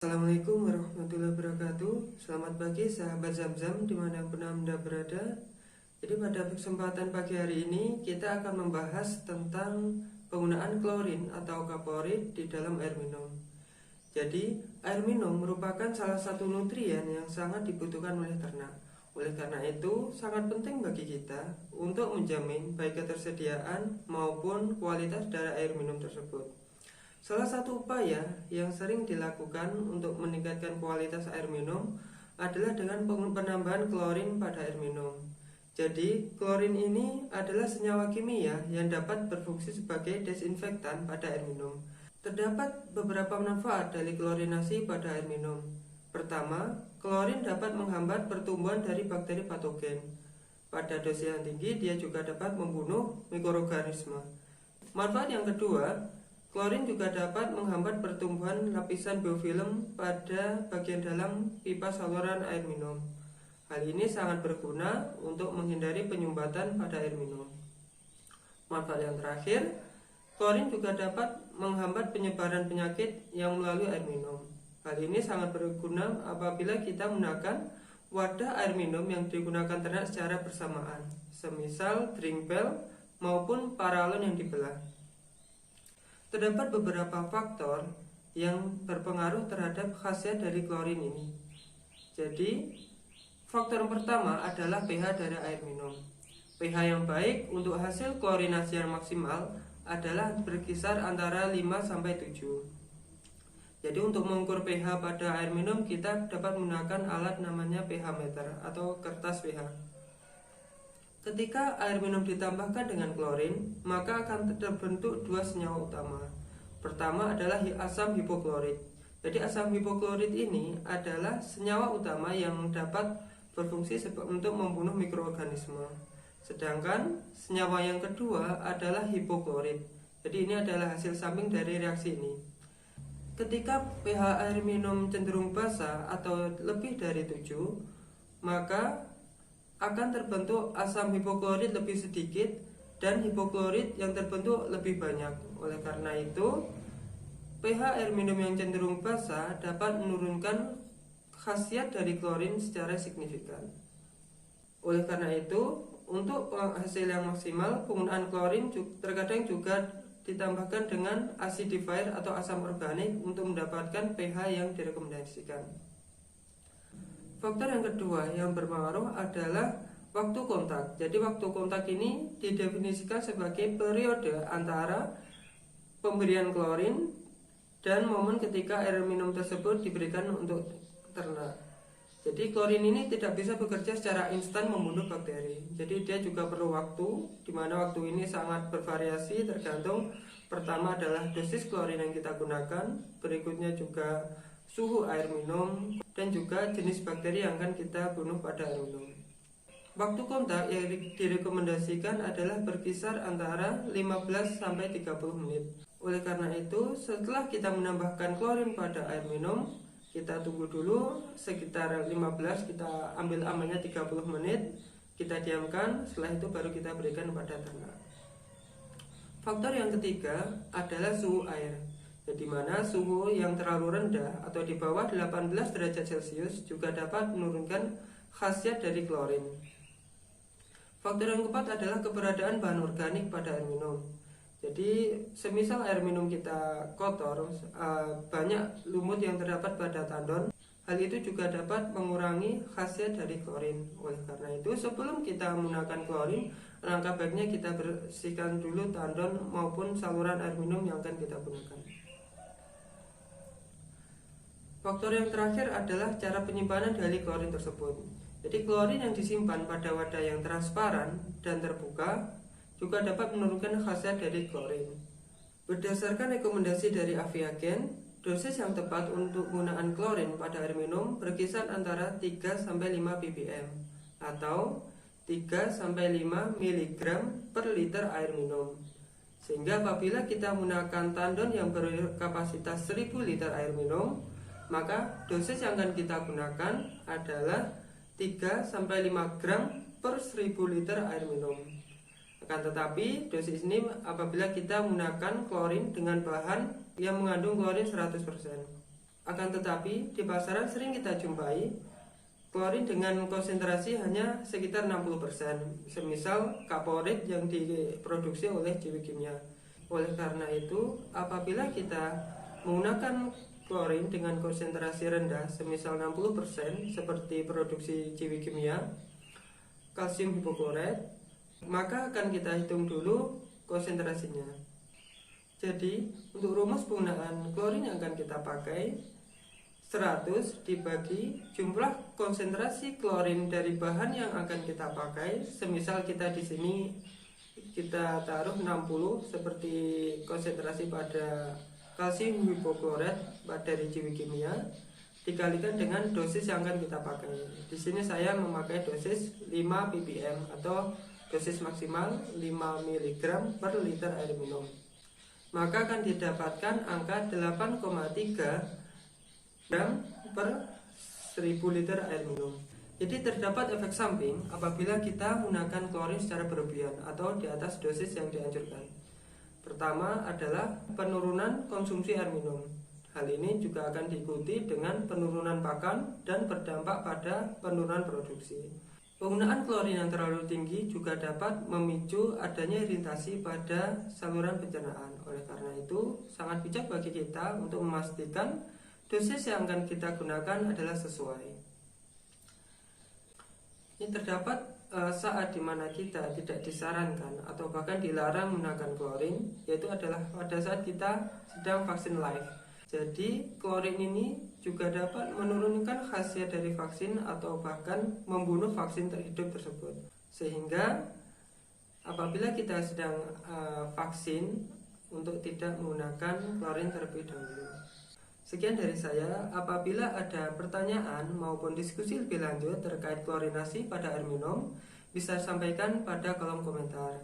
Assalamualaikum warahmatullahi wabarakatuh. Selamat pagi sahabat Zam-Zam dimanapun Anda berada. Jadi pada kesempatan pagi hari ini kita akan membahas tentang penggunaan klorin atau kaporit di dalam air minum. Jadi air minum merupakan salah satu nutrien yang sangat dibutuhkan oleh ternak. Oleh karena itu sangat penting bagi kita untuk menjamin baik ketersediaan maupun kualitas dari air minum tersebut. Salah satu upaya yang sering dilakukan untuk meningkatkan kualitas air minum adalah dengan penambahan klorin pada air minum. Jadi, klorin ini adalah senyawa kimia yang dapat berfungsi sebagai desinfektan pada air minum. Terdapat beberapa manfaat dari klorinasi pada air minum. Pertama, klorin dapat menghambat pertumbuhan dari bakteri patogen. Pada dosis yang tinggi, dia juga dapat membunuh mikroorganisme. Manfaat yang kedua, klorin juga dapat menghambat pertumbuhan lapisan biofilm pada bagian dalam pipa saluran air minum. Hal ini sangat berguna untuk menghindari penyumbatan pada air minum. Manfaat yang terakhir, klorin juga dapat menghambat penyebaran penyakit yang melalui air minum. Hal ini sangat berguna apabila kita menggunakan wadah air minum yang digunakan ternak secara bersamaan, semisal drink bell maupun paralon yang dibelah. Terdapat beberapa faktor yang berpengaruh terhadap khasiat dari klorin ini. Jadi, faktor yang pertama adalah pH dari air minum. pH yang baik untuk hasil klorinasi yang maksimal adalah berkisar antara 5-7. Jadi untuk mengukur pH pada air minum kita dapat menggunakan alat namanya pH meter atau kertas pH. Ketika air minum ditambahkan dengan klorin, maka akan terbentuk dua senyawa utama. Pertama adalah asam hipoklorit. Jadi asam hipoklorit ini adalah senyawa utama yang dapat berfungsi untuk membunuh mikroorganisme. Sedangkan senyawa yang kedua adalah hipoklorit. Jadi ini adalah hasil samping dari reaksi ini. Ketika pH air minum cenderung basa atau lebih dari 7, maka akan terbentuk asam hipoklorit lebih sedikit dan hipoklorit yang terbentuk lebih banyak. Oleh karena itu, pH air minum yang cenderung basa dapat menurunkan khasiat dari klorin secara signifikan. Oleh karena itu, untuk hasil yang maksimal, penggunaan klorin terkadang juga ditambahkan dengan acidifier atau asam organik untuk mendapatkan pH yang direkomendasikan. Faktor yang kedua yang berpengaruh adalah waktu kontak. Jadi waktu kontak ini didefinisikan sebagai periode antara pemberian klorin dan momen ketika air minum tersebut diberikan untuk ternak. Jadi klorin ini tidak bisa bekerja secara instan membunuh bakteri. Jadi dia juga perlu waktu, di mana waktu ini sangat bervariasi tergantung pertama adalah dosis klorin yang kita gunakan, berikutnya juga suhu air minum, dan juga jenis bakteri yang akan kita bunuh pada air minum. Waktu kontak yang direkomendasikan adalah berkisar antara 15-30 menit. Oleh karena itu, setelah kita menambahkan klorin pada air minum, kita tunggu dulu sekitar 15, kita ambil amannya 30 menit, kita diamkan, setelah itu baru kita berikan pada ternak. Faktor yang ketiga adalah suhu air. Di mana suhu yang terlalu rendah atau di bawah 18 derajat Celcius juga dapat menurunkan khasiat dari klorin. Faktor yang keempat adalah keberadaan bahan organik pada air minum. Jadi semisal air minum kita kotor, banyak lumut yang terdapat pada tandon, hal itu juga dapat mengurangi khasiat dari klorin. Oleh karena itu sebelum kita menggunakan klorin, alangkah baiknya kita bersihkan dulu tandon maupun saluran air minum yang akan kita gunakan. Faktor yang terakhir adalah cara penyimpanan dari klorin tersebut. Jadi klorin yang disimpan pada wadah yang transparan dan terbuka juga dapat menurunkan khasiat dari klorin. Berdasarkan rekomendasi dari Aviagen, dosis yang tepat untuk penggunaan klorin pada air minum berkisar antara 3-5 ppm atau 3-5 mg per liter air minum. Sehingga apabila kita menggunakan tandon yang berkapasitas 1000 liter air minum, maka dosis yang akan kita gunakan adalah 3-5 gram per 1000 liter air minum. Akan tetapi dosis ini apabila kita menggunakan klorin dengan bahan yang mengandung klorin 100%. Akan tetapi di pasaran sering kita jumpai klorin dengan konsentrasi hanya sekitar 60%, semisal kaporit yang diproduksi oleh Ciwi Kimia. Oleh karena itu, apabila kita menggunakan klorin dengan konsentrasi rendah, semisal 60% seperti produksi Ciwi Kimia, kalsium hipoklorit, maka akan kita hitung dulu konsentrasinya. Jadi, untuk rumus penggunaan klorin yang akan kita pakai 100 dibagi jumlah konsentrasi klorin dari bahan yang akan kita pakai. Semisal kita di sini kita taruh 60 seperti konsentrasi ppb kalsium hipoklorit dari Ciwi Kimia, dikalikan dengan dosis yang akan kita pakai. Di sini saya memakai dosis 5 ppm atau dosis maksimal 5 mg per liter air minum. Maka akan didapatkan angka 8,3 gram per 1000 liter air minum. Jadi terdapat efek samping apabila kita menggunakan klorin secara berlebihan atau di atas dosis yang dianjurkan. Pertama adalah penurunan konsumsi air minum. Hal ini juga akan diikuti dengan penurunan pakan dan berdampak pada penurunan produksi. Penggunaan klorin yang terlalu tinggi juga dapat memicu adanya iritasi pada saluran pencernaan. Oleh karena itu, sangat bijak bagi kita untuk memastikan dosis yang akan kita gunakan adalah sesuai. Ini terdapat saat dimana kita tidak disarankan atau bahkan dilarang menggunakan klorin, yaitu adalah pada saat kita sedang vaksin live. Jadi klorin ini juga dapat menurunkan khasiat dari vaksin atau bahkan membunuh vaksin terhidup tersebut. Sehingga apabila kita sedang vaksin, untuk tidak menggunakan klorin terlebih dahulu. Sekian dari saya. Apabila ada pertanyaan maupun diskusi lebih lanjut terkait klorinasi pada air minum, bisa sampaikan pada kolom komentar.